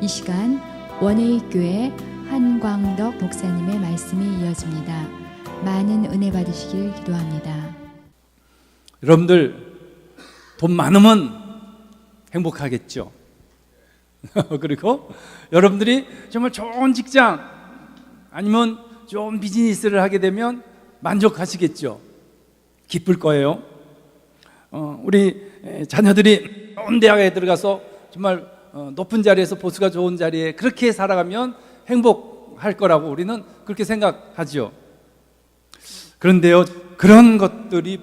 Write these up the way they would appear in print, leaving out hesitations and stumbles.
이 시간 원회교회 한광덕 목사님의 말씀이 이어집니다. 많은 은혜 받으시길 기도합니다. 여러분들 돈 많으면 행복하겠죠. 그리고 여러분들이 정말 좋은 직장 아니면 좋은 비즈니스를 하게 되면 만족하시겠죠. 기쁠 거예요. 우리 자녀들이 좋은 대학에 들어가서 정말 높은 자리에서 보수가 좋은 자리에 그렇게 살아가면 행복할 거라고 우리는 그렇게 생각하죠. 그런데요, 그런 것들이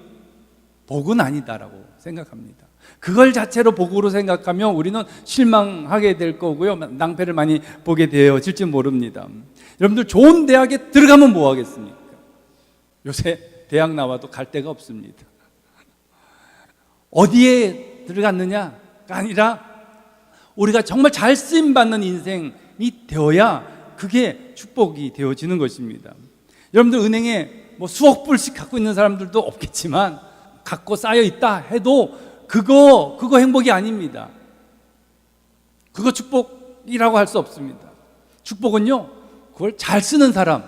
복은 아니다라고 생각합니다. 그걸 자체로 복으로 생각하면 우리는 실망하게 될 거고요, 낭패를 많이 보게 되어질지 모릅니다. 여러분들 좋은 대학에 들어가면 뭐 하겠습니까? 요새 대학 나와도 갈 데가 없습니다. 어디에 들어갔느냐가 아니라 우리가 정말 잘 쓰임받는 인생이 되어야 그게 축복이 되어지는 것입니다. 여러분들 은행에 뭐 수억 불씩 갖고 있는 사람들도 없겠지만 갖고 쌓여 있다 해도 그거 행복이 아닙니다. 그거 축복이라고 할 수 없습니다. 축복은요, 그걸 잘 쓰는 사람,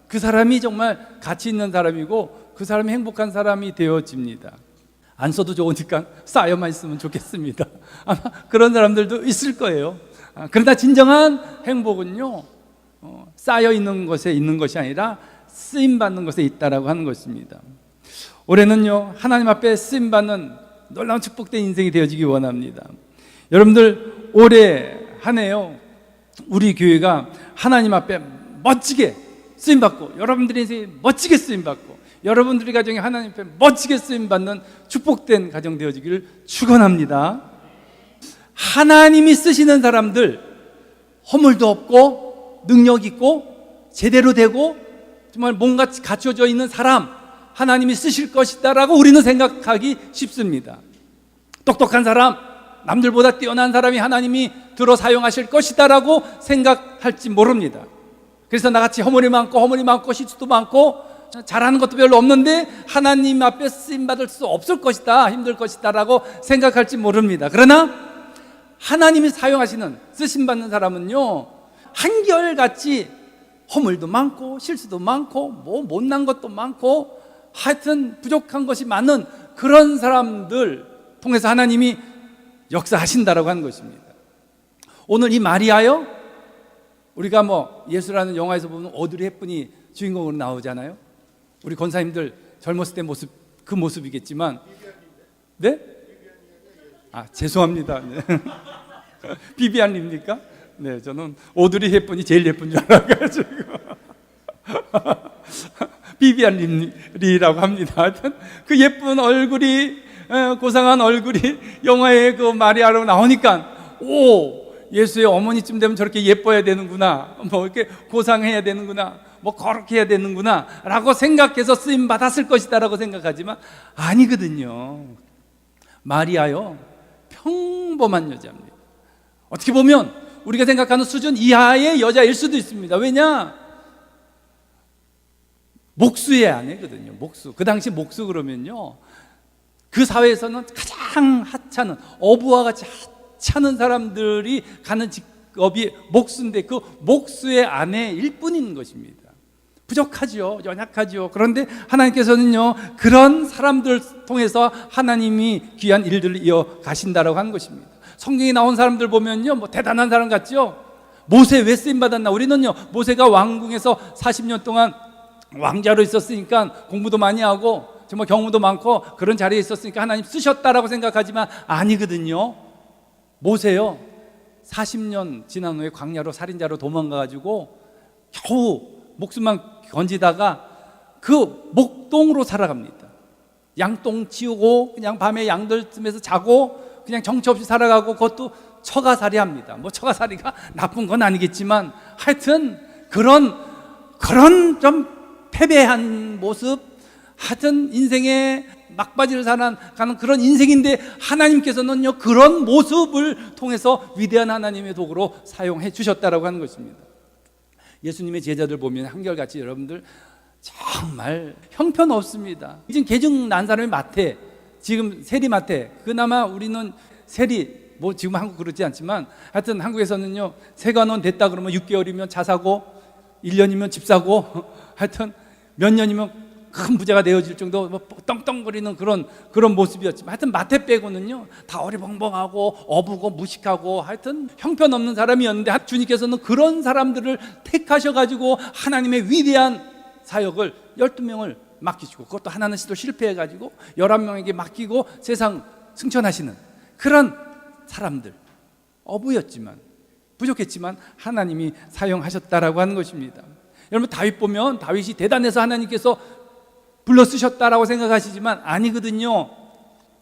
그 사람이 정말 가치 있는 사람이고 그 사람이 행복한 사람이 되어집니다. 안 써도 좋으니까 쌓여만 있으면 좋겠습니다. 아마 그런 사람들도 있을 거예요. 그러나 진정한 행복은요, 쌓여 있는 것에 있는 것이 아니라 쓰임받는 것에 있다라고 하는 것입니다. 올해는요, 하나님 앞에 쓰임받는 놀라운 축복된 인생이 되어지기 원합니다. 여러분들 올해 한 해요, 우리 교회가 하나님 앞에 멋지게 쓰임받고 여러분들의 인생이 멋지게 쓰임받고 여러분들의 가정이 하나님 앞에 멋지게 쓰임받는 축복된 가정 되어지기를 축원합니다. 하나님이 쓰시는 사람들, 허물도 없고 능력 있고 제대로 되고 정말 뭔가 갖춰져 있는 사람, 하나님이 쓰실 것이다 라고 우리는 생각하기 쉽습니다. 똑똑한 사람, 남들보다 뛰어난 사람이 하나님이 들어 사용하실 것이다 라고 생각할지 모릅니다. 그래서 나같이 허물이 많고 실수도 많고 잘하는 것도 별로 없는데 하나님 앞에 쓰임받을 수 없을 것이다, 힘들 것이다 라고 생각할지 모릅니다. 그러나 하나님이 사용하시는, 쓰심받는 사람은요, 한결같이 허물도 많고 실수도 많고 뭐 못난 것도 많고 하여튼 부족한 것이 많은 그런 사람들 통해서 하나님이 역사하신다라고 하는 것입니다. 오늘 이 마리아요, 우리가 뭐 예수라는 영화에서 보면 오드리 헵번이 주인공으로 나오잖아요. 우리 권사님들 젊었을 때 모습, 그 모습이겠지만, 네? 죄송합니다. 네. 비비안입니까? 네, 저는 오드리 헵번이 제일 예쁜 줄 알아가지고 비비안리라고 합니다. 하여튼 그 예쁜 얼굴이, 고상한 얼굴이 영화에 그 마리아로 나오니까 예수의 어머니쯤 되면 저렇게 예뻐야 되는구나, 뭐 이렇게 고상해야 되는구나, 뭐 거룩해야 되는구나 라고 생각해서 쓰임 받았을 것이다 라고 생각하지만 아니거든요. 마리아요, 평범한 여자입니다. 어떻게 보면 우리가 생각하는 수준 이하의 여자일 수도 있습니다. 왜냐? 목수의 아내거든요. 목수. 그 당시 목수 그러면요, 그 사회에서는 가장 하찮은, 어부와 같이 하찮은 사람들이 가는 직업이 목수인데 그 목수의 아내일 뿐인 것입니다. 부족하죠, 연약하죠. 그런데 하나님께서는요, 그런 사람들 통해서 하나님이 귀한 일들을 이어가신다라고 하는 것입니다. 성경에 나온 사람들 보면요, 뭐 대단한 사람 같죠. 모세 왜 쓰임받았나? 우리는요, 모세가 왕궁에서 40년 동안 왕자로 있었으니까 공부도 많이 하고 정말 경험도 많고 그런 자리에 있었으니까 하나님 쓰셨다라고 생각하지만 아니거든요. 모세요, 40년 지난 후에 광야로 살인자로 도망가가지고 겨우 목숨만 건지다가 그 목동으로 살아갑니다. 양똥 치우고 그냥 밤에 양들 틈에서 자고 그냥 정처 없이 살아가고 그것도 처가살이 합니다. 뭐 처가살이가 나쁜 건 아니겠지만 하여튼 그런 좀 패배한 모습, 하여튼 인생의 막바지를 가는 그런 인생인데 하나님께서는요, 그런 모습을 통해서 위대한 하나님의 도구로 사용해 주셨다라고 하는 것입니다. 예수님의 제자들 보면 한결같이 여러분들 정말 형편없습니다. 지금 계중 난 사람이 마태, 지금 세리 마태, 그나마 우리는 세리 뭐 지금 한국 그렇지 않지만 하여튼 한국에서는요, 세관원 됐다 그러면 6개월이면 차 사고 1년이면 집 사고 하여튼 몇 년이면 큰 부자가 되어질 정도 뭐 떵떵거리는 그런 모습이었지만, 하여튼 마태 빼고는요 다 어리벙벙하고 어부고 무식하고 하여튼 형편없는 사람이었는데, 주님께서는 그런 사람들을 택하셔가지고 하나님의 위대한 사역을 12명을 맡기시고, 그것도 하나는 시도 실패해가지고 11명에게 맡기고 세상 승천하시는 그런 사람들, 어부였지만 부족했지만 하나님이 사용하셨다라고 하는 것입니다. 여러분, 다윗 보면 다윗이 대단해서 하나님께서 불러 쓰셨다라고 생각하시지만 아니거든요.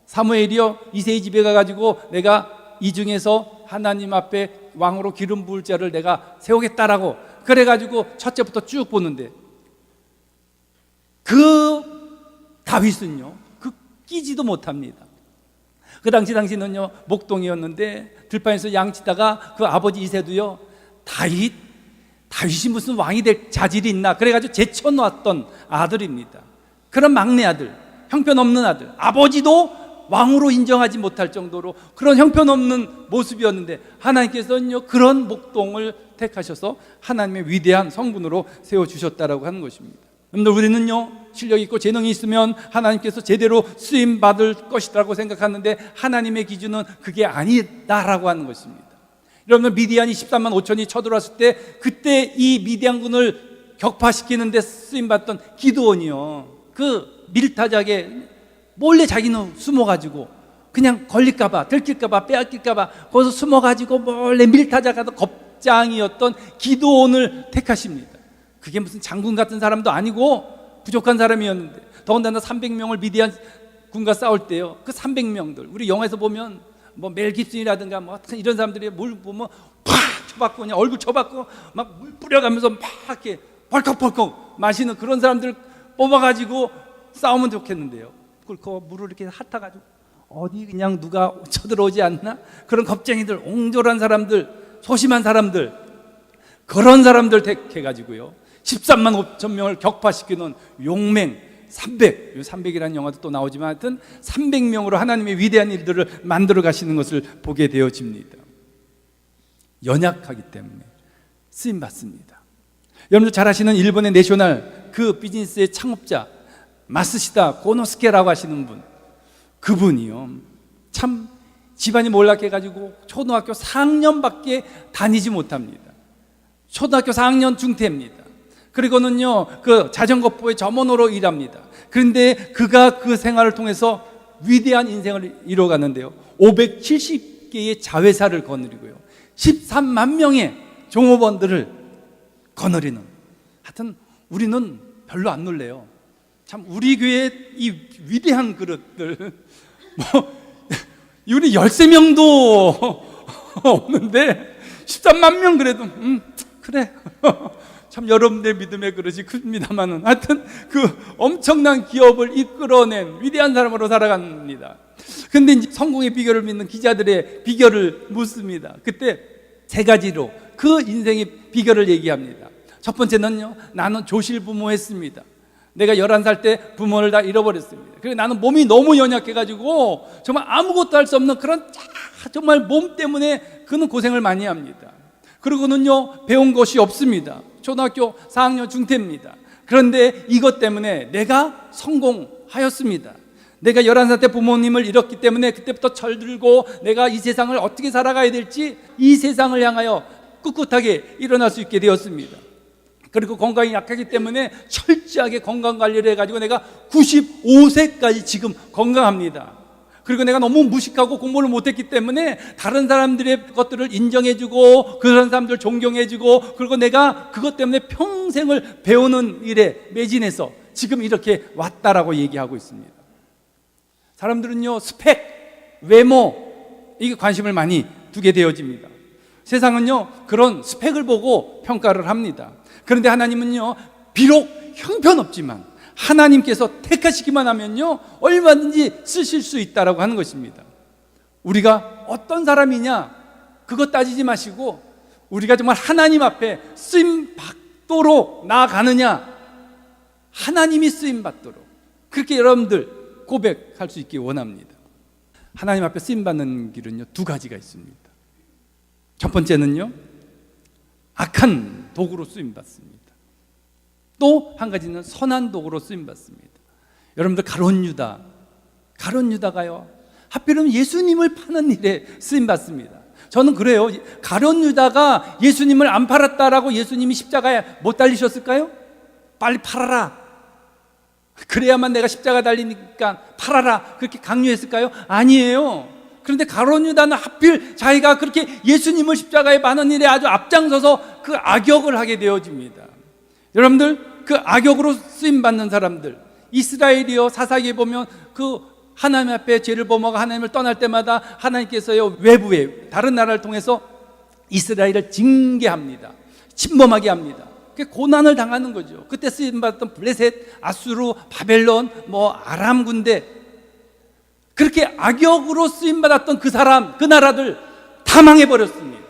사무엘이요, 이새의 집에 가가지고 내가 이 중에서 하나님 앞에 왕으로 기름 부을 자를 내가 세우겠다라고 그래가지고 첫째부터 쭉 보는데, 그 다윗은요 그 끼지도 못합니다. 그 당시는요 목동이었는데 들판에서 양치다가 그 아버지 이새도요, 다윗이 무슨 왕이 될 자질이 있나 그래가지고 제쳐놓았던 아들입니다. 그런 막내 아들, 형편없는 아들, 아버지도 왕으로 인정하지 못할 정도로 그런 형편없는 모습이었는데, 하나님께서는요 그런 목동을 택하셔서 하나님의 위대한 성분으로 세워주셨다라고 하는 것입니다. 여러분들, 우리는요 실력 있고 재능이 있으면 하나님께서 제대로 쓰임 받을 것이라고 생각하는데, 하나님의 기준은 그게 아니다라고 하는 것입니다. 여러분들, 미디안이 13만 5천이 쳐들어왔을 때 그때 이 미디안군을 격파시키는데 쓰임받던 기드온이요, 그 밀타작에 몰래 자기는 숨어가지고 그냥 걸릴까봐, 들킬까봐, 빼앗길까봐 거기서 숨어가지고 몰래 밀타작하던 겁장이었던 기드온을 택하십니다. 그게 무슨 장군 같은 사람도 아니고 부족한 사람이었는데, 더군다나 300명을 미디안 군과 싸울 때요, 그 300명들 우리 영화에서 보면 뭐 멜 깁슨이라든가 뭐 이런 사람들이 물 보면 팍 쳐박고 그냥 얼굴 쳐박고 막 물 뿌려가면서 막 이렇게 벌컥벌컥 마시는 그런 사람들 뽑아가지고 싸우면 좋겠는데요, 그걸 물을 이렇게 핥아가지고 어디 그냥 누가 쳐들어오지 않나, 그런 겁쟁이들, 옹졸한 사람들, 소심한 사람들, 그런 사람들 택해가지고요 13만 5천 명을 격파시키는 용맹 300이라는 영화도 또 나오지만 하여튼 300명으로 하나님의 위대한 일들을 만들어 가시는 것을 보게 되어집니다. 연약하기 때문에 쓰임받습니다. 여러분들 잘 아시는 일본의 내셔널 그 비즈니스의 창업자 마스시다 고노스케라고 하시는 분, 그분이요 참 집안이 몰락해가지고 초등학교 4학년밖에 다니지 못합니다. 초등학교 4학년 중퇴입니다. 그리고는요 그 자전거포의 점원으로 일합니다. 그런데 그가 그 생활을 통해서 위대한 인생을 이뤄가는데요, 570개의 자회사를 거느리고요 13만 명의 종업원들을 거느리는, 하여튼 우리는 별로 안 놀래요. 참 우리 교회의 이 위대한 그릇들 뭐 우리 13명도 없는데 13만 명 그래도 그래 참 여러분들의 믿음의 그릇이 큽니다만은, 하여튼 그 엄청난 기업을 이끌어낸 위대한 사람으로 살아갑니다. 근데 이제 성공의 비결을 믿는 기자들의 비결을 묻습니다. 그때 세 가지로 그 인생의 비결을 얘기합니다. 첫 번째는요, 나는 조실부모했습니다. 내가 11살 때 부모를 다 잃어버렸습니다. 그리고 나는 몸이 너무 연약해가지고 정말 아무것도 할 수 없는 그런 정말 몸 때문에 그는 고생을 많이 합니다. 그리고는요 배운 것이 없습니다. 초등학교 4학년 중퇴입니다. 그런데 이것 때문에 내가 성공하였습니다. 내가 11살 때 부모님을 잃었기 때문에 그때부터 철들고 내가 이 세상을 어떻게 살아가야 될지, 이 세상을 향하여 꿋꿋하게 일어날 수 있게 되었습니다. 그리고 건강이 약하기 때문에 철저하게 건강관리를 해가지고 내가 95세까지 지금 건강합니다. 그리고 내가 너무 무식하고 공부를 못했기 때문에 다른 사람들의 것들을 인정해주고 그런 사람들 존경해주고, 그리고 내가 그것 때문에 평생을 배우는 일에 매진해서 지금 이렇게 왔다라고 얘기하고 있습니다. 사람들은요 스펙, 외모, 이게 관심을 많이 두게 되어집니다. 세상은요 그런 스펙을 보고 평가를 합니다. 그런데 하나님은요 비록 형편없지만 하나님께서 택하시기만 하면요 얼마든지 쓰실 수 있다라고 하는 것입니다. 우리가 어떤 사람이냐 그것 따지지 마시고, 우리가 정말 하나님 앞에 쓰임 받도록 나아가느냐, 하나님이 쓰임 받도록 그렇게 여러분들 고백할 수 있기 원합니다. 하나님 앞에 쓰임받는 길은요, 두 가지가 있습니다. 첫 번째는요, 악한 도구로 쓰임받습니다. 또 한 가지는 선한 도구로 쓰임받습니다. 여러분들 가룟 유다가요, 하필이면 예수님을 파는 일에 쓰임받습니다. 저는 그래요. 가룟 유다가 예수님을 안 팔았다라고 예수님이 십자가에 못 달리셨을까요? 빨리 팔아라, 그래야만 내가 십자가 달리니까 팔아라, 그렇게 강요했을까요? 아니에요. 그런데 가룟 유다는 하필 자기가 그렇게 예수님을 십자가에 파는 일에 아주 앞장서서 그 악역을 하게 되어집니다. 여러분들, 그 악역으로 쓰임받는 사람들, 이스라엘이요, 사사기에 보면 그 하나님 앞에 죄를 범하고 하나님을 떠날 때마다 하나님께서요, 외부에 다른 나라를 통해서 이스라엘을 징계합니다. 침범하게 합니다. 그게 고난을 당하는 거죠. 그때 쓰임받았던 블레셋, 아수르, 바벨론, 아람 군대, 그렇게 악역으로 쓰임받았던 그 사람, 그 나라들 다 망해버렸습니다.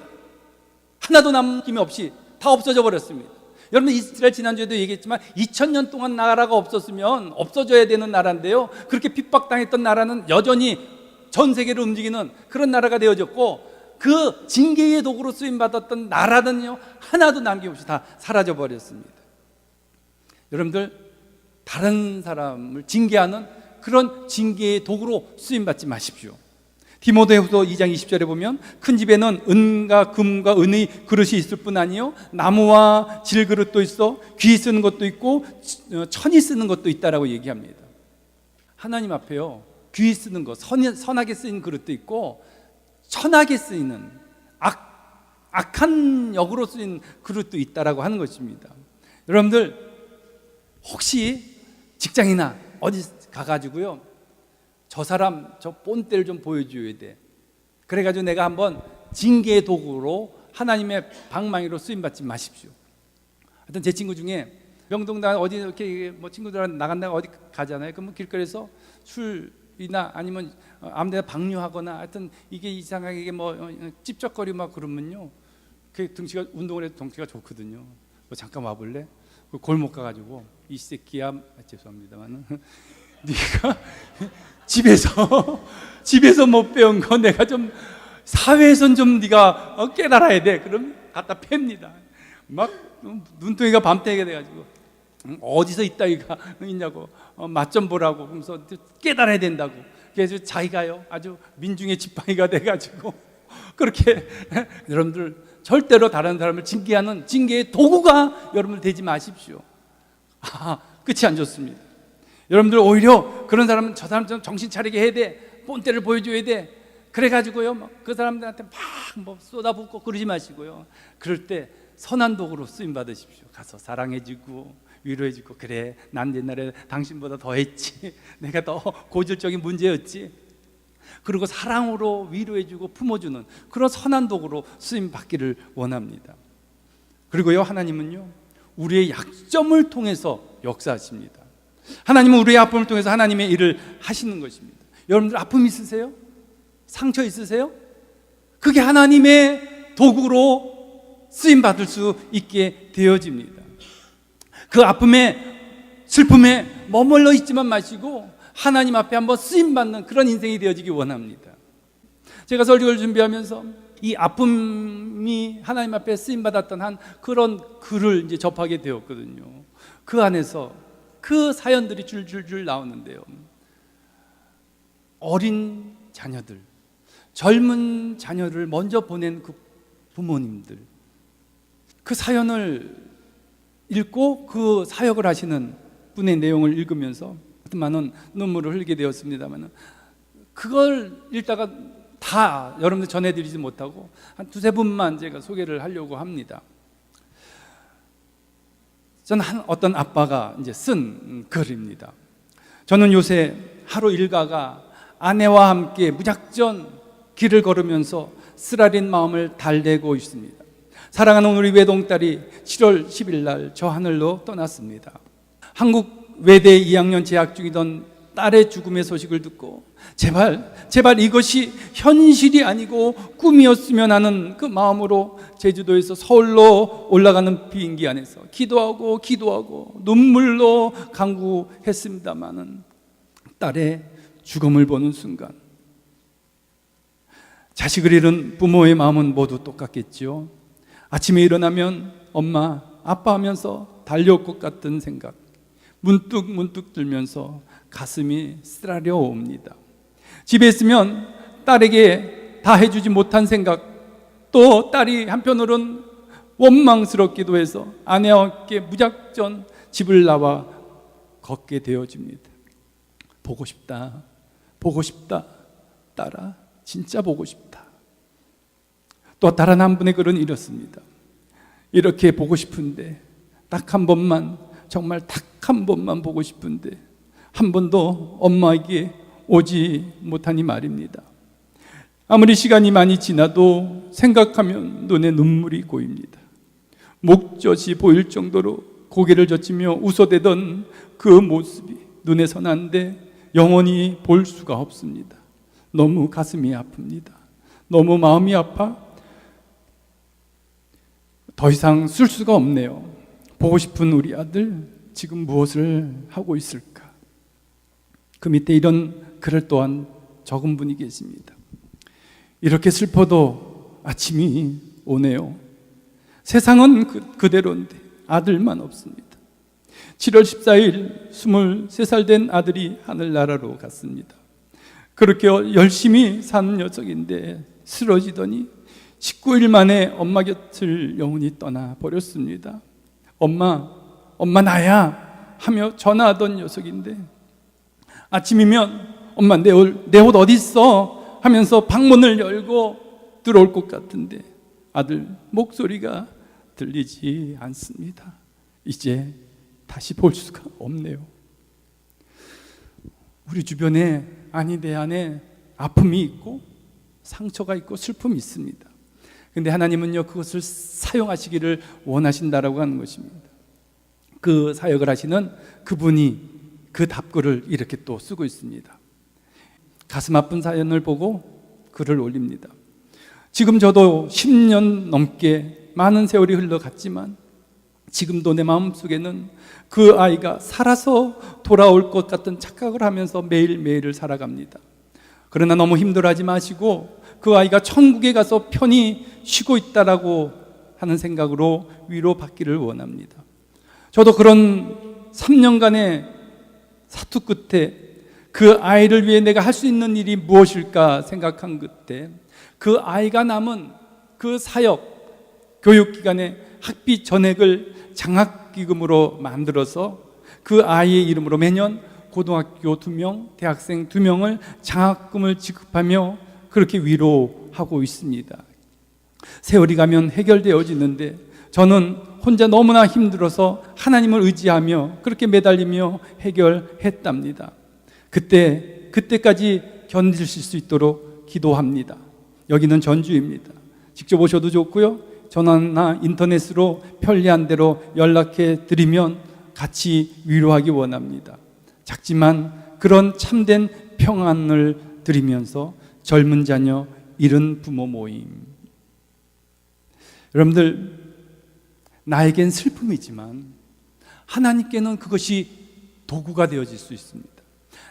하나도 남김이 없이 다 없어져 버렸습니다. 여러분, 이스라엘 지난주에도 얘기했지만 2000년 동안 나라가 없었으면 없어져야 되는 나라인데요, 그렇게 핍박당했던 나라는 여전히 전 세계를 움직이는 그런 나라가 되어졌고, 그 징계의 도구로 쓰임받았던 나라는요, 하나도 남김없이 다 사라져버렸습니다. 여러분들, 다른 사람을 징계하는 그런 징계의 도구로 쓰임받지 마십시오. 디모데후서 2장 20절에 보면 큰 집에는 은과 금과 은의 그릇이 있을 뿐 아니요, 나무와 질그릇도 있어 귀 쓰는 것도 있고 천이 쓰는 것도 있다라고 얘기합니다. 하나님 앞에요, 귀 쓰는 것, 선하게 쓰이는 그릇도 있고 천하게 쓰이는 악한 역으로 쓰인 그릇도 있다라고 하는 것입니다. 여러분들, 혹시 직장이나 어디 가가지고요, 저 사람 저 본때를 좀 보여줘야 돼, 그래가지고 내가 한번 징계의 도구로 하나님의 방망이로 쓰임받지 마십시오. 하여튼 제 친구 중에 명동당 어디 이렇게 친구들한테 나간다가 어디 가잖아요. 그러면 길거리에서 술이나 아니면 아무데나 방류하거나 하여튼 이게 이상하게 찝쩍거리고 막 그러면요, 그 등치가, 운동을 해도 덩치가 좋거든요. 잠깐 와볼래? 그 골목 가가지고, 이 새끼야, 죄송합니다만 네가 집에서 못 배운 거 내가 좀 사회에선 좀 네가 깨달아야 돼. 그럼 갖다 팹니다. 막 눈덩이가 밤새게 돼가지고, 어디서 이따위가 있냐고, 맛 좀 보라고, 그러면서 깨달아야 된다고. 그래서 자기가요, 아주 민중의 지팡이가 돼가지고 그렇게 여러분들 절대로 다른 사람을 징계하는 징계의 도구가 여러분들 되지 마십시오. 끝이 안 좋습니다. 여러분들, 오히려 그런 사람은 저 사람 좀 정신 차리게 해야 돼, 본때를 보여줘야 돼, 그래가지고요 그 사람들한테 막 쏟아붓고 그러지 마시고요, 그럴 때 선한 도구로 쓰임 받으십시오. 가서 사랑해주고 위로해주고, 그래 난 옛날에 당신보다 더 했지, 내가 더 고질적인 문제였지, 그리고 사랑으로 위로해주고 품어주는 그런 선한 도구로 쓰임 받기를 원합니다. 그리고요, 하나님은요 우리의 약점을 통해서 역사하십니다. 하나님은 우리의 아픔을 통해서 하나님의 일을 하시는 것입니다. 여러분들, 아픔 있으세요? 상처 있으세요? 그게 하나님의 도구로 쓰임받을 수 있게 되어집니다. 그 아픔에, 슬픔에 머물러 있지만 마시고 하나님 앞에 한번 쓰임받는 그런 인생이 되어지기 원합니다. 제가 설교를 준비하면서 이 아픔이 하나님 앞에 쓰임받았던 한 그런 글을 이제 접하게 되었거든요. 그 안에서 그 사연들이 줄줄줄 나오는데요, 어린 자녀들, 젊은 자녀를 먼저 보낸 그 부모님들, 그 사연을 읽고 그 사역을 하시는 분의 내용을 읽으면서 많은 눈물을 흘리게 되었습니다만, 그걸 읽다가 다 여러분들 전해드리지 못하고 한 두세 분만 제가 소개를 하려고 합니다. 저는 어떤 아빠가 이제 쓴 글입니다. 저는 요새 하루 일과가 아내와 함께 무작정 길을 걸으면서 쓰라린 마음을 달래고 있습니다. 사랑하는 우리 외동딸이 7월 10일 날 저 하늘로 떠났습니다. 한국 외대 2학년 재학 중이던 딸의 죽음의 소식을 듣고 제발 이것이 현실이 아니고 꿈이었으면 하는 그 마음으로 제주도에서 서울로 올라가는 비행기 안에서 기도하고 눈물로 간구했습니다마는 딸의 죽음을 보는 순간 자식을 잃은 부모의 마음은 모두 똑같겠죠. 아침에 일어나면 엄마, 아빠 하면서 달려올 것 같은 생각 문득 들면서 가슴이 쓰라려 옵니다. 집에 있으면 딸에게 다 해주지 못한 생각, 또 딸이 한편으로는 원망스럽기도 해서 아내와 함께 무작정 집을 나와 걷게 되어집니다. 보고 싶다, 딸아, 진짜 보고 싶다. 또 다른 한 분의 글은 이렇습니다. 이렇게 보고 싶은데 딱 한 번만, 정말 딱 한 번만 보고 싶은데 한 번도 엄마에게 오지 못하니 말입니다. 아무리 시간이 많이 지나도 생각하면 눈에 눈물이 고입니다. 목젖이 보일 정도로 고개를 젖히며 웃어대던 그 모습이 눈에 선한데 영원히 볼 수가 없습니다. 너무 가슴이 아픕니다. 너무 마음이 아파 더 이상 쓸 수가 없네요. 보고 싶은 우리 아들 지금 무엇을 하고 있을까? 그 밑에 이런 글을 또한 적은 분이 계십니다. 이렇게 슬퍼도 아침이 오네요. 세상은 그대로인데 아들만 없습니다. 7월 14일 23살 된 아들이 하늘나라로 갔습니다. 그렇게 열심히 사는 녀석인데 쓰러지더니 19일 만에 엄마 곁을 영원히 떠나버렸습니다. 엄마 나야 하며 전화하던 녀석인데 아침이면 엄마 내 옷 어디 있어 하면서 방문을 열고 들어올 것 같은데 아들 목소리가 들리지 않습니다. 이제 다시 볼 수가 없네요. 우리 주변에, 아니 내 안에 아픔이 있고 상처가 있고 슬픔이 있습니다. 근데 하나님은요, 그것을 사용하시기를 원하신다라고 하는 것입니다. 그 사역을 하시는 그분이 그 답글을 이렇게 또 쓰고 있습니다. 가슴 아픈 사연을 보고 글을 올립니다. 지금 저도 10년 넘게 많은 세월이 흘러갔지만 지금도 내 마음속에는 그 아이가 살아서 돌아올 것 같은 착각을 하면서 매일매일을 살아갑니다. 그러나 너무 힘들어하지 마시고 그 아이가 천국에 가서 편히 쉬고 있다라고 하는 생각으로 위로받기를 원합니다. 저도 그런 3년간의 사투 끝에 그 아이를 위해 내가 할 수 있는 일이 무엇일까 생각한 그때 그 아이가 남은 그 사역 교육기관의 학비 전액을 장학기금으로 만들어서 그 아이의 이름으로 매년 고등학교 2명, 대학생 2명을 장학금을 지급하며 그렇게 위로하고 있습니다. 세월이 가면 해결되어지는데 저는 혼자 너무나 힘들어서 하나님을 의지하며 그렇게 매달리며 해결했답니다. 그때까지 견디실 수 있도록 기도합니다. 여기는 전주입니다. 직접 오셔도 좋고요, 전화나 인터넷으로 편리한 대로 연락해 드리면 같이 위로하기 원합니다. 작지만 그런 참된 평안을 드리면서 젊은 자녀, 잃은 부모 모임. 여러분들, 나에겐 슬픔이지만 하나님께는 그것이 도구가 되어질 수 있습니다.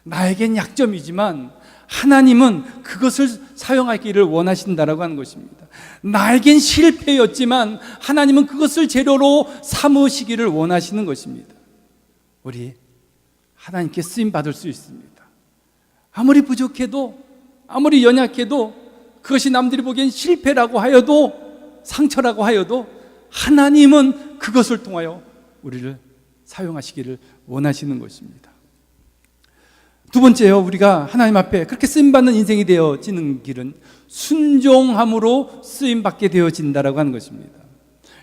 나에겐 약점이지만 하나님은 그것을 사용하기를 원하신다라고 하는 것입니다. 나에겐 실패였지만 하나님은 그것을 재료로 삼으시기를 원하시는 것입니다. 우리 하나님께 쓰임 받을 수 있습니다. 아무리 부족해도, 아무리 연약해도, 그것이 남들이 보기엔 실패라고 하여도, 상처라고 하여도 하나님은 그것을 통하여 우리를 사용하시기를 원하시는 것입니다. 두 번째요, 우리가 하나님 앞에 그렇게 쓰임받는 인생이 되어지는 길은 순종함으로 쓰임받게 되어진다라고 하는 것입니다.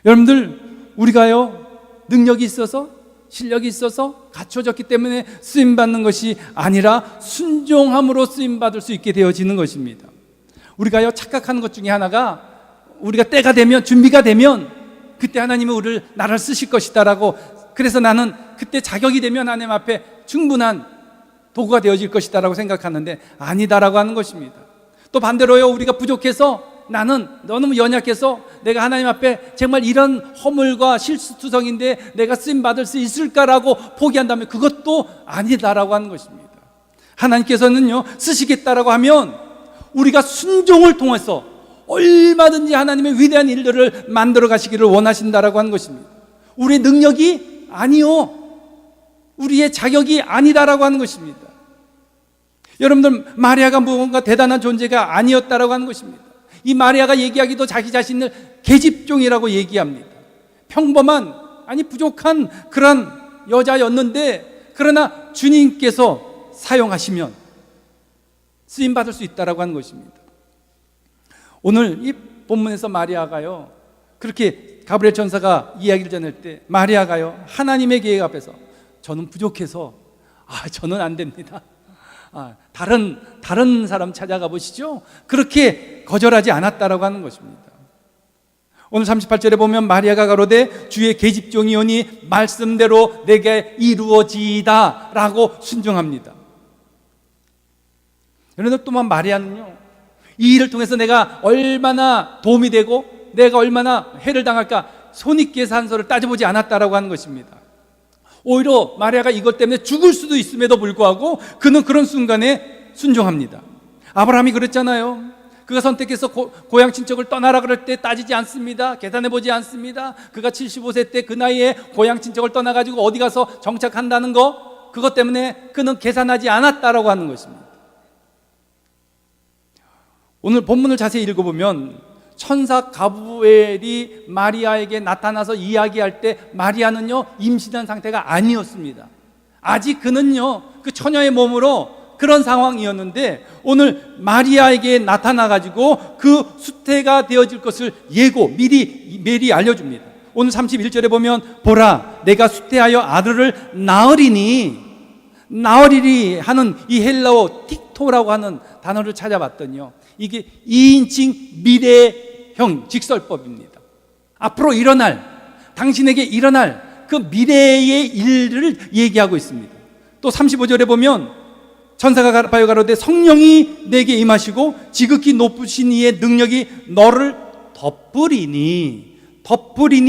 여러분들, 우리가요, 능력이 있어서, 실력이 있어서, 갖춰졌기 때문에 쓰임받는 것이 아니라 순종함으로 쓰임받을 수 있게 되어지는 것입니다. 우리가요, 착각하는 것 중에 하나가 우리가 때가 되면, 준비가 되면 그때 하나님은 우리를, 나를 쓰실 것이다라고, 그래서 나는 그때 자격이 되면 하나님 앞에 충분한 도구가 되어질 것이다라고 생각하는데 아니다라고 하는 것입니다. 또 반대로요, 우리가 부족해서, 나는 너무 연약해서 내가 하나님 앞에 정말 이런 허물과 실수투성인데 내가 쓰임받을 수 있을까라고 포기한다면 그것도 아니다라고 하는 것입니다. 하나님께서는요, 쓰시겠다라고 하면 우리가 순종을 통해서 얼마든지 하나님의 위대한 일들을 만들어 가시기를 원하신다라고 하는 것입니다. 우리의 능력이 아니요, 우리의 자격이 아니다라고 하는 것입니다. 여러분들, 마리아가 무언가 대단한 존재가 아니었다라고 하는 것입니다. 이 마리아가 얘기하기도 자기 자신을 계집종이라고 얘기합니다. 평범한, 아니 부족한 그런 여자였는데, 그러나 주님께서 사용하시면 쓰임받을 수 있다라고 하는 것입니다. 오늘 이 본문에서 마리아가요, 그렇게 가브리엘 천사가 이야기를 전할 때 마리아가요, 하나님의 계획 앞에서 저는 부족해서 저는 안 됩니다. 다른 사람 찾아가 보시죠. 그렇게 거절하지 않았다라고 하는 것입니다. 오늘 38절에 보면 마리아가 가로되 주의 계집종이오니 말씀대로 내게 이루어지이다 라고 순종합니다. 여러분, 또한 마리아는요, 이 일을 통해서 내가 얼마나 도움이 되고 내가 얼마나 해를 당할까 손익계산서를 따져보지 않았다라고 하는 것입니다. 오히려 마리아가 이것 때문에 죽을 수도 있음에도 불구하고 그는 그런 순간에 순종합니다. 아브라함이 그랬잖아요. 그가 선택해서 고향 친척을 떠나라 그럴 때 따지지 않습니다. 계산해보지 않습니다. 그가 75세 때 그 나이에 고향 친척을 떠나가지고 어디 가서 정착한다는 거, 그것 때문에 그는 계산하지 않았다라고 하는 것입니다. 오늘 본문을 자세히 읽어보면 천사 가브리엘이 마리아에게 나타나서 이야기할 때 마리아는요, 임신한 상태가 아니었습니다. 아직 그는요, 그 처녀의 몸으로 그런 상황이었는데, 오늘 마리아에게 나타나가지고 그 수태가 되어질 것을 미리 알려줍니다. 오늘 31절에 보면 보라, 내가 수태하여 아들을 낳으리니 하는 이 헬라어 틱토라고 하는 단어를 찾아봤더니요, 이게 2인칭 미래형 직설법입니다. 앞으로 일어날, 당신에게 일어날 그 미래의 일을 얘기하고 있습니다. 또 35절에 보면 천사가 가로되 성령이 내게 임하시고 지극히 높으신 이의 능력이 너를 덮으리니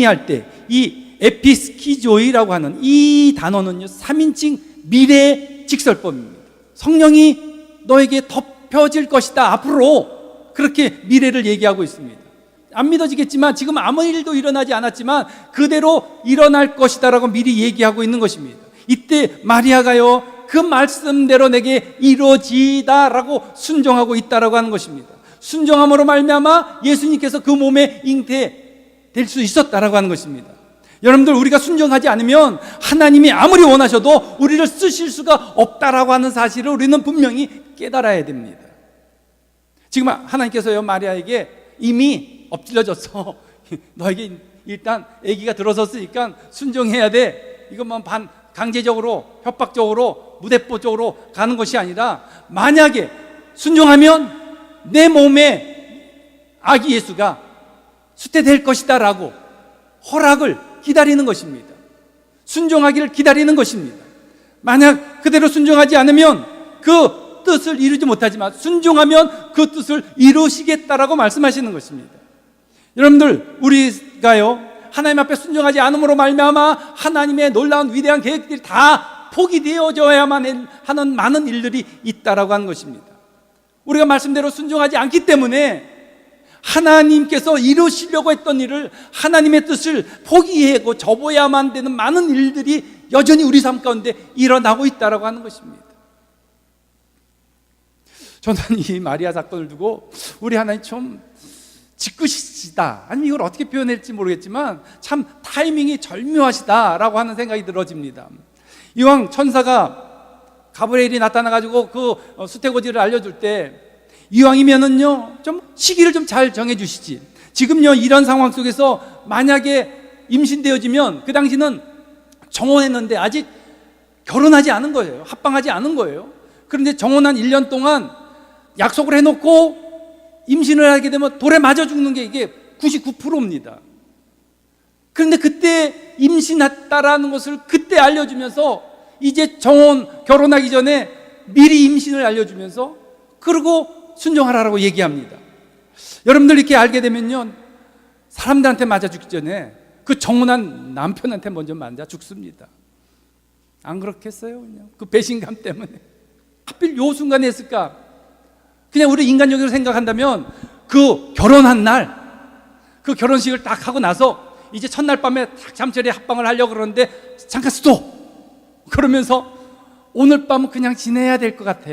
할 때 이 에피스키조이라고 하는 이 단어는요, 3인칭 미래 직설법입니다. 성령이 너에게 덮여질 것이다, 앞으로. 그렇게 미래를 얘기하고 있습니다. 안 믿어지겠지만 지금 아무 일도 일어나지 않았지만 그대로 일어날 것이다 라고 미리 얘기하고 있는 것입니다. 이때 마리아가요, 그 말씀대로 내게 이루어지다 라고 순종하고 있다라고 하는 것입니다. 순종함으로 말미암아 예수님께서 그 몸에 잉태될 수 있었다라고 하는 것입니다. 여러분들, 우리가 순종하지 않으면 하나님이 아무리 원하셔도 우리를 쓰실 수가 없다라고 하는 사실을 우리는 분명히 깨달아야 됩니다. 지금 하나님께서요, 마리아에게 이미 엎질러졌어. 너에게 일단 아기가 들어섰으니까 순종해야 돼. 이것만 강제적으로, 협박적으로, 무대뽀적으로 가는 것이 아니라, 만약에 순종하면 내 몸에 아기 예수가 수태될 것이다 라고 허락을 기다리는 것입니다. 순종하기를 기다리는 것입니다. 만약 그대로 순종하지 않으면 그 뜻을 이루지 못하지만 순종하면 그 뜻을 이루시겠다라고 말씀하시는 것입니다. 여러분들, 우리가요, 하나님 앞에 순종하지 않음으로 말미암아 하나님의 놀라운 위대한 계획들이 다 포기되어져야만 하는 많은 일들이 있다라고 하는 것입니다. 우리가 말씀대로 순종하지 않기 때문에 하나님께서 이루시려고 했던 일을, 하나님의 뜻을 포기하고 접어야만 되는 많은 일들이 여전히 우리 삶 가운데 일어나고 있다라고 하는 것입니다. 저는 이 마리아 사건을 두고 우리 하나님 좀 짓궂으시다, 아니면 이걸 어떻게 표현할지 모르겠지만 참 타이밍이 절묘하시다라고 하는 생각이 들어집니다. 이왕 천사가 가브리엘이 나타나가지고 그 수태고지를 알려줄 때, 이왕이면은요, 좀 시기를 좀 잘 정해주시지. 지금요, 이런 상황 속에서 만약에 임신되어지면 그 당시는 정혼했는데 아직 결혼하지 않은 거예요. 합방하지 않은 거예요. 그런데 정혼한 1년 동안 약속을 해놓고 임신을 하게 되면 돌에 맞아 죽는 게 이게 99%입니다. 그런데 그때 임신했다라는 것을 그때 알려주면서, 이제 결혼하기 전에 미리 임신을 알려주면서, 그리고 순종하라고 얘기합니다. 여러분들, 이렇게 알게 되면요, 사람들한테 맞아 죽기 전에 그 정혼한 남편한테 먼저 맞아 죽습니다. 안 그렇겠어요? 그냥 그 배신감 때문에. 하필 요 순간에 했을까? 그냥 우리 인간적으로 생각한다면 그 결혼한 날, 그 결혼식을 딱 하고 나서 이제 첫날 밤에 딱 잠자리에 합방을 하려고 그러는데 잠깐 스톱! 그러면서 오늘 밤은 그냥 지내야 될 것 같아.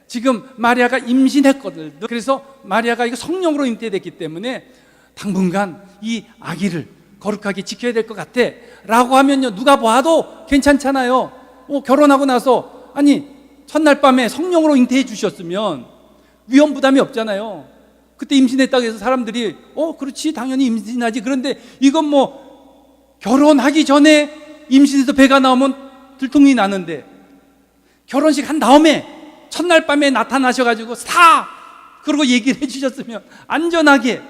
지금 마리아가 임신했거든. 그래서 마리아가 이거 성령으로 잉태됐기 때문에 당분간 이 아기를 거룩하게 지켜야 될 것 같아 라고 하면요, 누가 봐도 괜찮잖아요. 결혼하고 나서 아니 첫날 밤에 성령으로 잉태해 주셨으면 위험 부담이 없잖아요. 그때 임신했다고 해서 사람들이 그렇지 당연히 임신하지. 그런데 이건 뭐 결혼하기 전에 임신해서 배가 나오면 들통이 나는데 결혼식 한 다음에 첫날 밤에 나타나셔가지고 그러고 얘기를 해주셨으면 안전하게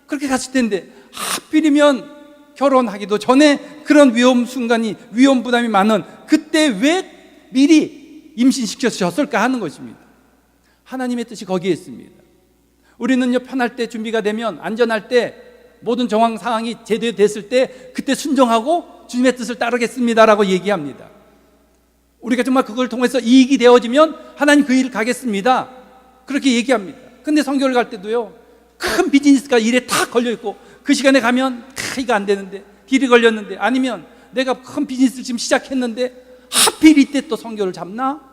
그렇게 갔을 텐데 하필이면 결혼하기도 전에 그런 위험 부담이 많은 그때 왜 미리 임신시켜주셨을까 하는 것입니다. 하나님의 뜻이 거기에 있습니다. 우리는요, 편할 때, 준비가 되면, 안전할 때, 모든 정황 상황이 제대로 됐을 때 그때 순종하고 주님의 뜻을 따르겠습니다라고 얘기합니다. 우리가 정말 그걸 통해서 이익이 되어지면 하나님 그 일을 가겠습니다, 그렇게 얘기합니다. 근데 선교를 갈 때도요, 큰 비즈니스가 일에 탁 걸려있고 그 시간에 가면 이거 안 되는데, 딜이 걸렸는데, 아니면 내가 큰 비즈니스를 지금 시작했는데 하필 이때 또 선교를 잡나?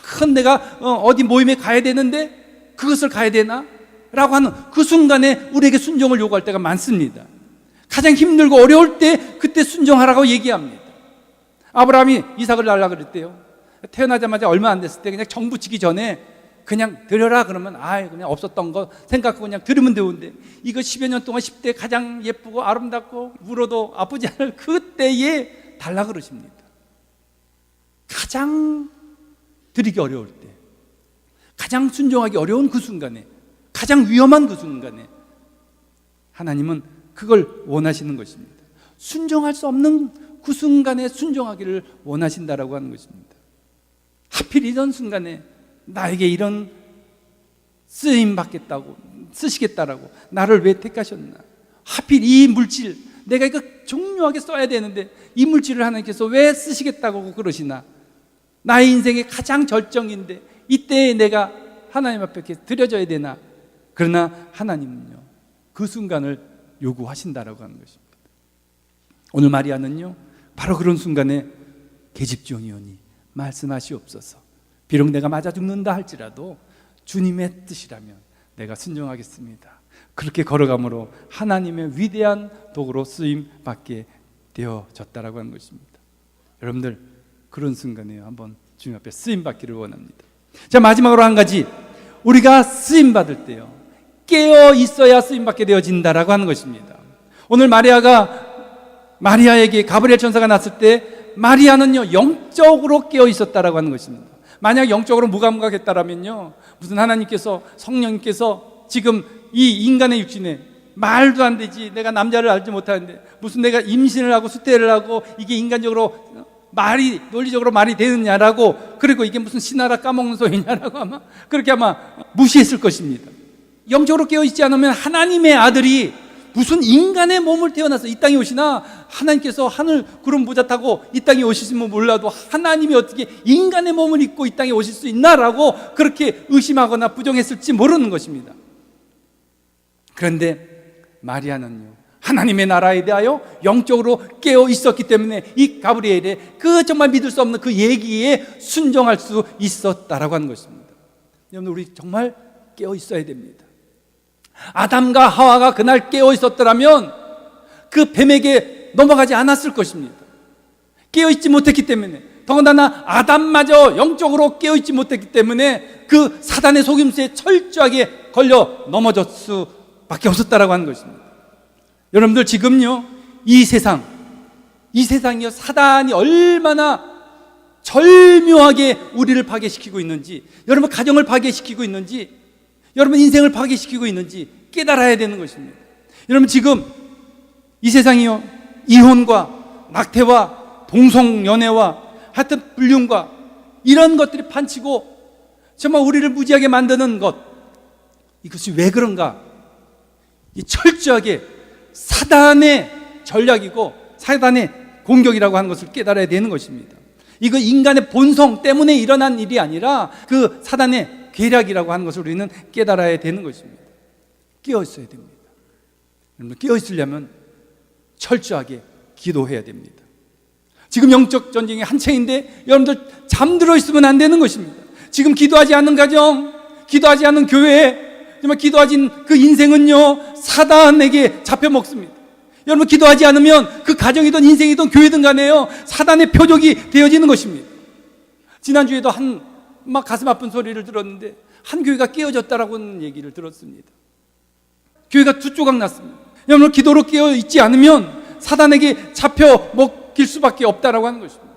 큰 내가 어디 모임에 가야 되는데 그것을 가야 되나? 라고 하는 그 순간에 우리에게 순종을 요구할 때가 많습니다. 가장 힘들고 어려울 때 그때 순종하라고 얘기합니다. 아브라함이 이삭을 낳으려고 그랬대요. 태어나자마자 얼마 안 됐을 때 그냥 정 붙이기 전에 그냥 드려라 그러면 그냥 없었던 거 생각하고 그냥 드리면 되는데, 이거 10여 년 동안 10대 가장 예쁘고 아름답고 울어도 아프지 않을 그때에 달라 그러십니다. 가장 드리기 어려울 때, 가장 순종하기 어려운 그 순간에, 가장 위험한 그 순간에 하나님은 그걸 원하시는 것입니다. 순종할 수 없는 그 순간에 순종하기를 원하신다라고 하는 것입니다. 하필 이런 순간에 나에게 이런 쓰임 받겠다고, 쓰시겠다라고 나를 왜 택하셨나? 하필 이 물질, 내가 이거 중요하게 써야 되는데 이 물질을 하나님께서 왜 쓰시겠다고 그러시나? 나의 인생의 가장 절정인데 이때에 내가 하나님 앞에 이렇게 드려져야 되나? 그러나 하나님은요, 그 순간을 요구하신다라고 하는 것입니다. 오늘 마리아는요, 바로 그런 순간에 계집종이오니 말씀하시옵소서. 비록 내가 맞아 죽는다 할지라도 주님의 뜻이라면 내가 순종하겠습니다. 그렇게 걸어감으로 하나님의 위대한 도구로 쓰임 받게 되어졌다라고 하는 것입니다. 여러분들 그런 순간에 한번 주님 앞에 쓰임 받기를 원합니다. 자, 마지막으로 한 가지, 우리가 쓰임 받을 때요, 깨어 있어야 쓰임 받게 되어진다라고 하는 것입니다. 오늘 마리아에게 가브리엘 천사가 났을 때 마리아는요, 영적으로 깨어 있었다라고 하는 것입니다. 만약 영적으로 무감각했다라면요, 무슨 하나님께서, 성령님께서 지금 이 인간의 육신에 말도 안 되지, 내가 남자를 알지 못하는데 무슨 내가 임신을 하고 수태를 하고 이게 인간적으로 논리적으로 말이 되느냐라고, 그리고 이게 무슨 신하라 까먹는 소리냐라고 그렇게 무시했을 것입니다. 영적으로 깨어있지 않으면 하나님의 아들이 무슨 인간의 몸을 태어나서 이 땅에 오시나? 하나님께서 하늘 구름 부자 타고 이 땅에 오시면 몰라도 하나님이 어떻게 인간의 몸을 입고 이 땅에 오실 수 있나라고 그렇게 의심하거나 부정했을지 모르는 것입니다. 그런데 마리아는요, 하나님의 나라에 대하여 영적으로 깨어 있었기 때문에 이 가브리엘의 그 정말 믿을 수 없는 그 얘기에 순종할 수 있었다라고 하는 것입니다. 여러분, 우리 정말 깨어 있어야 됩니다. 아담과 하와가 그날 깨어 있었더라면 그 뱀에게 넘어가지 않았을 것입니다. 깨어 있지 못했기 때문에, 더군다나 아담마저 영적으로 깨어 있지 못했기 때문에 그 사단의 속임수에 철저하게 걸려 넘어질 수밖에 없었다라고 하는 것입니다. 여러분들 지금요, 이 세상이요, 사단이 얼마나 절묘하게 우리를 파괴시키고 있는지, 여러분 가정을 파괴시키고 있는지, 여러분 인생을 파괴시키고 있는지 깨달아야 되는 것입니다. 여러분 지금 이 세상이요, 이혼과 낙태와 동성연애와 하여튼 불륜과 이런 것들이 판치고 정말 우리를 무지하게 만드는 것, 이것이 왜 그런가? 이 철저하게 사단의 전략이고 사단의 공격이라고 하는 것을 깨달아야 되는 것입니다. 이거 인간의 본성 때문에 일어난 일이 아니라 그 사단의 계략이라고 하는 것을 우리는 깨달아야 되는 것입니다. 깨어 있어야 됩니다. 여러분, 깨어 있으려면 철저하게 기도해야 됩니다. 지금 영적 전쟁이 한창인데 여러분들 잠들어 있으면 안 되는 것입니다. 지금 기도하지 않는 가정, 기도하지 않는 교회, 정말 기도하지 않은 그 인생은요 사단에게 잡혀 먹습니다. 여러분, 기도하지 않으면 그 가정이든 인생이든 교회든 간에요 사단의 표적이 되어지는 것입니다. 지난주에도 막 가슴 아픈 소리를 들었는데 한 교회가 깨어졌다라고 얘기를 들었습니다. 교회가 두 조각 났습니다. 여러분, 기도로 깨어 있지 않으면 사단에게 잡혀 먹힐 수밖에 없다라고 하는 것입니다.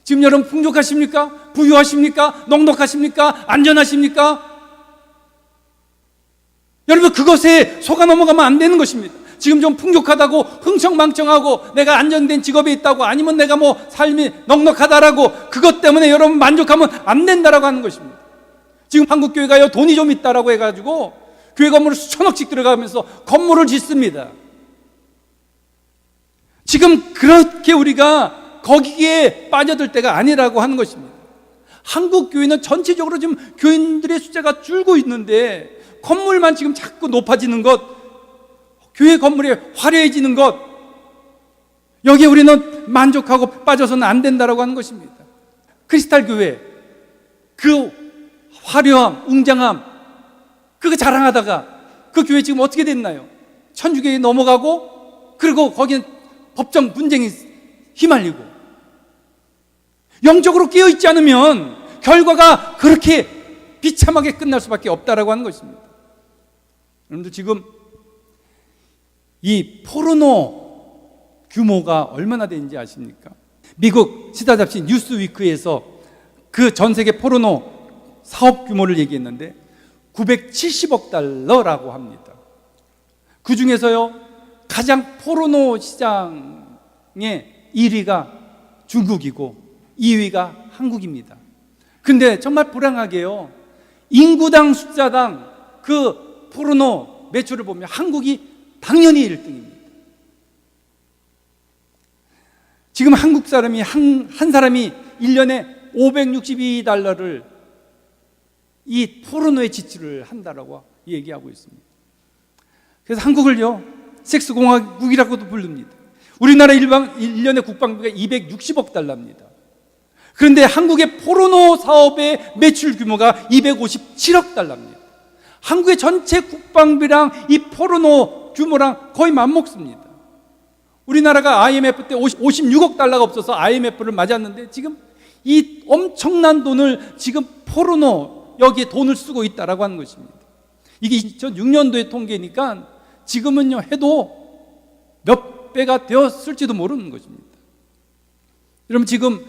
지금 여러분 풍족하십니까? 부유하십니까? 넉넉하십니까? 안전하십니까? 여러분, 그것에 속아 넘어가면 안 되는 것입니다. 지금 좀 풍족하다고 흥청망청하고 내가 안정된 직업에 있다고, 아니면 내가 뭐 삶이 넉넉하다라고 그것 때문에 여러분 만족하면 안 된다라고 하는 것입니다. 지금 한국교회가요 돈이 좀 있다라고 해가지고 교회 건물을 수천억씩 들어가면서 건물을 짓습니다. 지금 그렇게 우리가 거기에 빠져들 때가 아니라고 하는 것입니다. 한국 교회는 전체적으로 지금 교인들의 숫자가 줄고 있는데 건물만 지금 자꾸 높아지는 것, 교회 건물이 화려해지는 것, 여기에 우리는 만족하고 빠져서는 안 된다라고 하는 것입니다. 크리스탈 교회, 그 화려함, 웅장함, 그거 자랑하다가 그 교회 지금 어떻게 됐나요? 천주교에 넘어가고, 그리고 거기는 법정 분쟁이 휘말리고, 영적으로 깨어있지 않으면 결과가 그렇게 비참하게 끝날 수밖에 없다라고 하는 것입니다. 여러분들, 지금 이 포르노 규모가 얼마나 되는지 아십니까? 미국 시사 잡지 뉴스위크에서 그 전 세계 포르노 사업 규모를 얘기했는데 970억 달러라고 합니다. 그 중에서요 가장 포르노 시장의 1위가 중국이고 2위가 한국입니다. 근데 정말 불행하게요, 인구당 숫자당 그 포르노 매출을 보면 한국이 당연히 1등입니다. 지금 한국 사람이 한 사람이 1년에 562달러를 이 포르노에 지출을 한다라고 얘기하고 있습니다. 그래서 한국을요 섹스공화국이라고도 부릅니다. 우리나라 1년의 국방비가 260억 달러입니다. 그런데 한국의 포르노 사업의 매출 규모가 257억 달러입니다. 한국의 전체 국방비랑 이 포르노 규모랑 거의 맞먹습니다. 우리나라가 IMF 때 56억 달러가 없어서 IMF를 맞았는데 지금 이 엄청난 돈을 지금 포르노 여기에 돈을 쓰고 있다라고 하는 것입니다. 이게 2006년도의 통계니까 지금은요 해도 몇 배가 되었을지도 모르는 것입니다. 여러분, 지금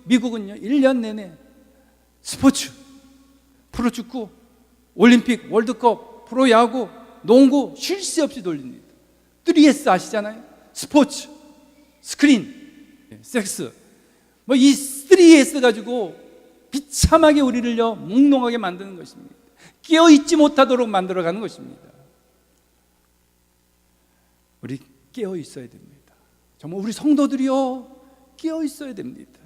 미국은요 1년 내내 스포츠, 프로축구, 올림픽, 월드컵, 프로야구, 농구 쉴 새 없이 돌립니다. 3S 아시잖아요? 스포츠, 스크린, 섹스, 뭐 이 3S 가지고 비참하게 우리를요 몽롱하게 만드는 것입니다. 깨어있지 못하도록 만들어가는 것입니다. 우리 깨어 있어야 됩니다. 정말 우리 성도들이요 깨어 있어야 됩니다.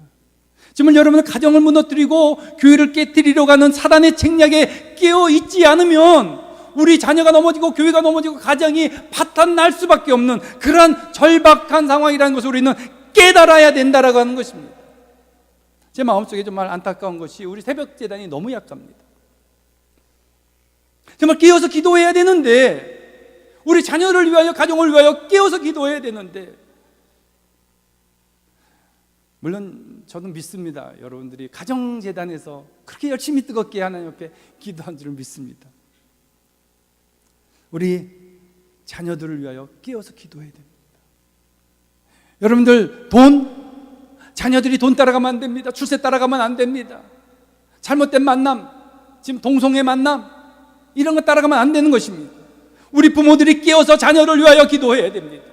정말 여러분의 가정을 무너뜨리고 교회를 깨뜨리려고 하는 사단의 책략에 깨어 있지 않으면 우리 자녀가 넘어지고 교회가 넘어지고 가정이 파탄 날 수밖에 없는 그러한 절박한 상황이라는 것을 우리는 깨달아야 된다라고 하는 것입니다. 제 마음속에 정말 안타까운 것이 우리 새벽재단이 너무 약합니다. 정말 깨어서 기도해야 되는데, 우리 자녀를 위하여 가정을 위하여 깨어서 기도해야 되는데, 물론 저는 믿습니다. 여러분들이 가정재단에서 그렇게 열심히 뜨겁게 하나님 옆에 기도한 줄을 믿습니다. 우리 자녀들을 위하여 깨어서 기도해야 됩니다. 여러분들 자녀들이 돈 따라가면 안 됩니다. 출세 따라가면 안 됩니다. 잘못된 만남, 지금 동성애 만남 이런 거 따라가면 안 되는 것입니다. 우리 부모들이 깨어서 자녀를 위하여 기도해야 됩니다.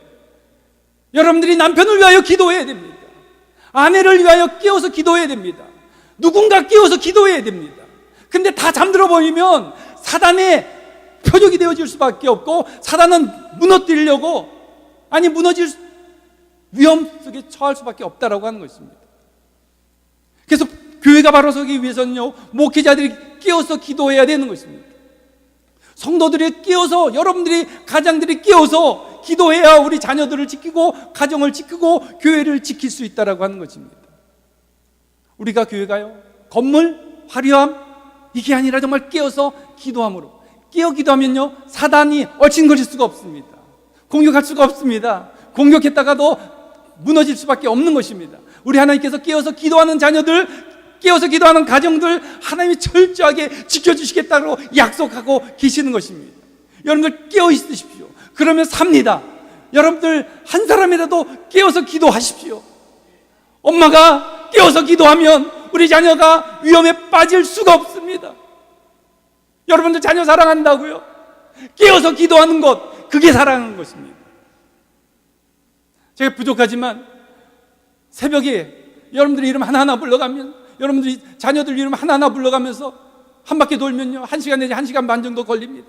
여러분들이 남편을 위하여 기도해야 됩니다. 아내를 위하여 깨어서 기도해야 됩니다. 누군가 깨어서 기도해야 됩니다. 근데 다 잠들어 버리면 사단의 표적이 되어질 수밖에 없고, 사단은 무너뜨리려고, 아니 무너질 위험 속에 처할 수밖에 없다라고 하는 것입니다. 그래서 교회가 바로 서기 위해서는요 목회자들이 깨어서 기도해야 되는 것입니다. 성도들이 깨어서, 여러분들이, 가장들이 깨어서 기도해야 우리 자녀들을 지키고 가정을 지키고 교회를 지킬 수 있다라고 하는 것입니다. 우리가 교회가요, 건물, 화려함, 이게 아니라 정말 깨어서 기도함으로, 깨어 기도하면요 사단이 얼씬거릴 수가 없습니다. 공격할 수가 없습니다. 공격했다가도 무너질 수밖에 없는 것입니다. 우리 하나님께서 깨어서 기도하는 자녀들, 깨어서 기도하는 가정들 하나님이 철저하게 지켜주시겠다고 약속하고 계시는 것입니다. 여러분들 깨어 있으십시오. 그러면 삽니다. 여러분들 한 사람이라도 깨어서 기도하십시오. 엄마가 깨어서 기도하면 우리 자녀가 위험에 빠질 수가 없습니다. 여러분들 자녀 사랑한다고요? 깨어서 기도하는 것, 그게 사랑하는 것입니다. 제가 부족하지만 새벽에 여러분들의 이름 하나하나 불러가면, 여러분들이 자녀들 이름 하나하나 불러가면서 한 바퀴 돌면요 1시간 내지 1시간 반 정도 걸립니다.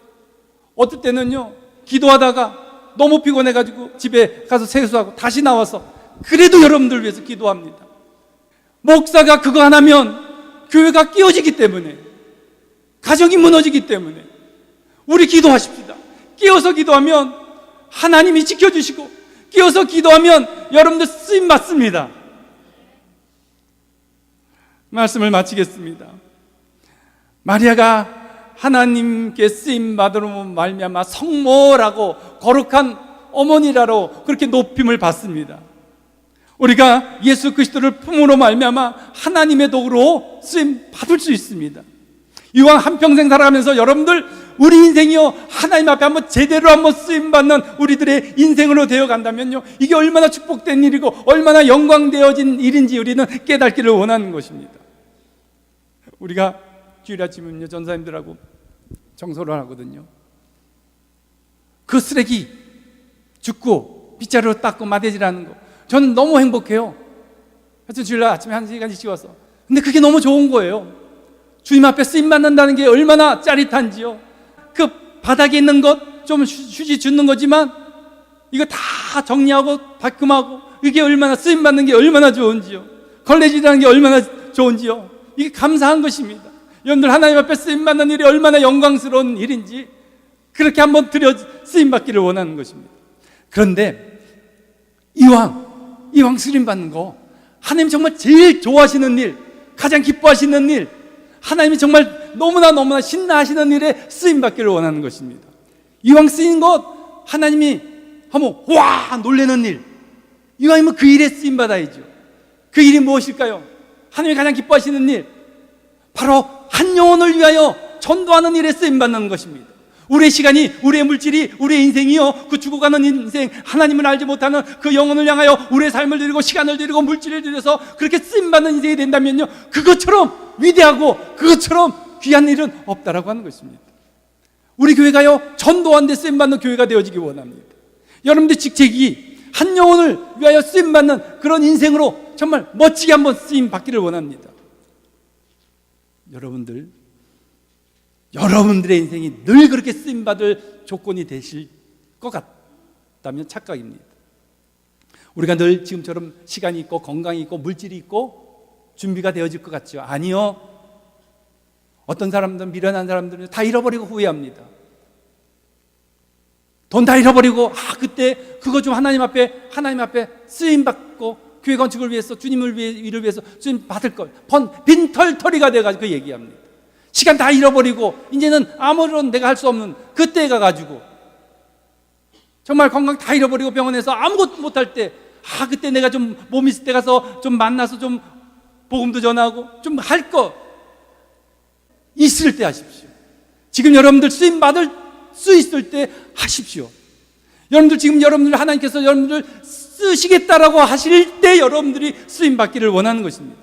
어떨 때는요 기도하다가 너무 피곤해가지고 집에 가서 세수하고 다시 나와서 그래도 여러분들 위해서 기도합니다. 목사가 그거 안 하면 교회가 깨어지기 때문에, 가정이 무너지기 때문에 우리 기도하십시다. 깨어서 기도하면 하나님이 지켜주시고, 깨어서 기도하면 여러분들 쓰임 받습니다. 말씀을 마치겠습니다. 마리아가 하나님께 쓰임 받으로 말미암아 성모라고, 거룩한 어머니라로 그렇게 높임을 받습니다. 우리가 예수 그리스도를 품으로 말미암아 하나님의 도구로 쓰임 받을 수 있습니다. 이왕 한평생 살아가면서 여러분들 우리 인생이요 하나님 앞에 한번 제대로 한번 쓰임 받는 우리들의 인생으로 되어 간다면요 이게 얼마나 축복된 일이고 얼마나 영광되어진 일인지 우리는 깨닫기를 원하는 것입니다. 우리가 주일 아침은요 전사님들하고 청소를 하거든요. 그 쓰레기 줍고 빗자루로 닦고 마대질하는 거 저는 너무 행복해요. 하여튼 주일날 아침에 1시간씩 와서. 근데 그게 너무 좋은 거예요. 주님 앞에 쓰임 받는다는 게 얼마나 짜릿한지요. 그 바닥에 있는 것 좀 휴지 줍는 거지만 이거 다 정리하고 다금하고 이게 얼마나 쓰임 받는 게 얼마나 좋은지요. 걸레질하는 게 얼마나 좋은지요. 이게 감사한 것입니다. 여러분들 하나님 앞에 쓰임 받는 일이 얼마나 영광스러운 일인지 그렇게 한번 쓰임 받기를 원하는 것입니다. 그런데 이왕 쓰임 받는 거, 하나님 정말 제일 좋아하시는 일, 가장 기뻐하시는 일, 하나님이 정말 너무나 신나하시는 일에 쓰임 받기를 원하는 것입니다. 이왕 쓰인 것, 하나님이 한번 와 놀라는 일, 이왕이면 그 일에 쓰임 받아야죠. 그 일이 무엇일까요? 하나님이 가장 기뻐하시는 일, 바로 한 영혼을 위하여 전도하는 일에 쓰임 받는 것입니다. 우리의 시간이, 우리의 물질이, 우리의 인생이요 그 죽어가는 인생, 하나님을 알지 못하는 그 영혼을 향하여 우리의 삶을 드리고 시간을 드리고 물질을 들여서 그렇게 쓰임받는 인생이 된다면요 그것처럼 위대하고 그것처럼 귀한 일은 없다라고 하는 것입니다. 우리 교회가요 전도하는 데 쓰임받는 교회가 되어지기 원합니다. 여러분들 직책이 한 영혼을 위하여 쓰임받는 그런 인생으로 정말 멋지게 한번 쓰임받기를 원합니다. 여러분들의 인생이 늘 그렇게 쓰임받을 조건이 되실 것 같다면 착각입니다. 우리가 늘 지금처럼 시간이 있고 건강이 있고 물질이 있고 준비가 되어질 것 같죠? 아니요. 어떤 사람들은, 미련한 사람들은 다 잃어버리고 후회합니다. 돈 다 잃어버리고 그때 그거 좀 하나님 앞에 쓰임받고 교회 건축을 위해서, 주님을 위해, 일을 위해서 쓰임 받을 걸 빈털터리가 돼가지고 그 얘기합니다. 시간 다 잃어버리고 이제는 아무런 내가 할 수 없는 그때에 가가지고 정말 건강 다 잃어버리고 병원에서 아무것도 못할 때 그때 내가 좀 몸 있을 때 가서 좀 만나서 좀 복음도 전하고 좀 할 거 있을 때 하십시오. 지금 여러분들 쓰임 받을 수 있을 때 하십시오. 여러분들 지금 여러분들 하나님께서 여러분들 쓰시겠다라고 하실 때 여러분들이 쓰임 받기를 원하는 것입니다.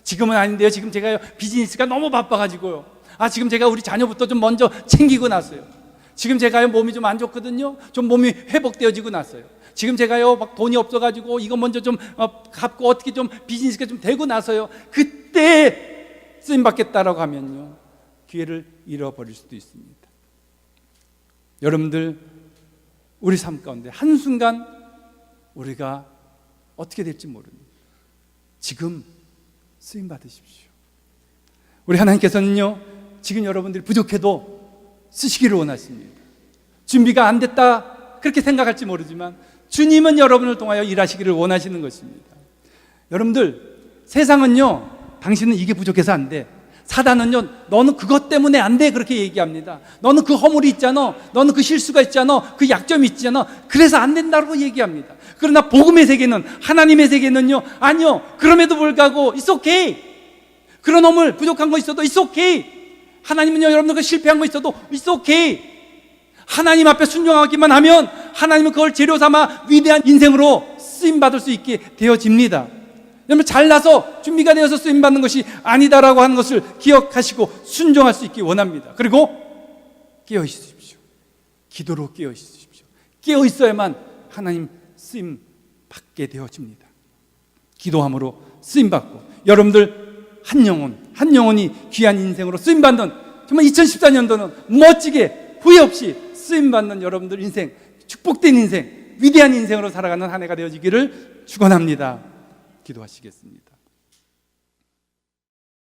지금은 아닌데요. 지금 제가 비즈니스가 너무 바빠가지고요. 지금 제가 우리 자녀부터 좀 먼저 챙기고 났어요. 지금 제가요 몸이 좀 안 좋거든요. 좀 몸이 회복되어지고 났어요. 지금 제가요 막 돈이 없어가지고 이거 먼저 좀 갚고 어떻게 좀 비즈니스가 좀 되고 나서요. 그때 쓰임 받겠다라고 하면요 기회를 잃어버릴 수도 있습니다. 여러분들 우리 삶 가운데 한순간 우리가 어떻게 될지 모릅니다. 지금 쓰임 받으십시오. 우리 하나님께서는요 지금 여러분들이 부족해도 쓰시기를 원하십니다. 준비가 안 됐다 그렇게 생각할지 모르지만 주님은 여러분을 통하여 일하시기를 원하시는 것입니다. 여러분들, 세상은요, 당신은 이게 부족해서 안 돼. 사단은요, 너는 그것 때문에 안 돼 그렇게 얘기합니다. 너는 그 허물이 있잖아, 너는 그 실수가 있잖아, 그 약점이 있잖아, 그래서 안 된다고 얘기합니다. 그러나 복음의 세계는, 하나님의 세계는요, 아니요, 그럼에도 불구하고 It's okay. 그런 허물 부족한 거 있어도 It's okay. 하나님은요, 여러분들 그 실패한 거 있어도 It's okay. 하나님 앞에 순종하기만 하면 하나님은 그걸 재료 삼아 위대한 인생으로 쓰임받을 수 있게 되어집니다. 여러분, 잘나서 준비가 되어서 쓰임받는 것이 아니다라고 하는 것을 기억하시고 순종할 수 있기 원합니다. 그리고 깨어있으십시오. 기도로 깨어있으십시오. 깨어있어야만 하나님 쓰임받게 되어집니다. 기도함으로 쓰임받고 여러분들 한 영혼이 귀한 인생으로 쓰임받는, 정말 2014년도는 멋지게 후회 없이 쓰임받는 여러분들 인생, 축복된 인생, 위대한 인생으로 살아가는 한 해가 되어지기를 축원합니다. 기도하시겠습니다.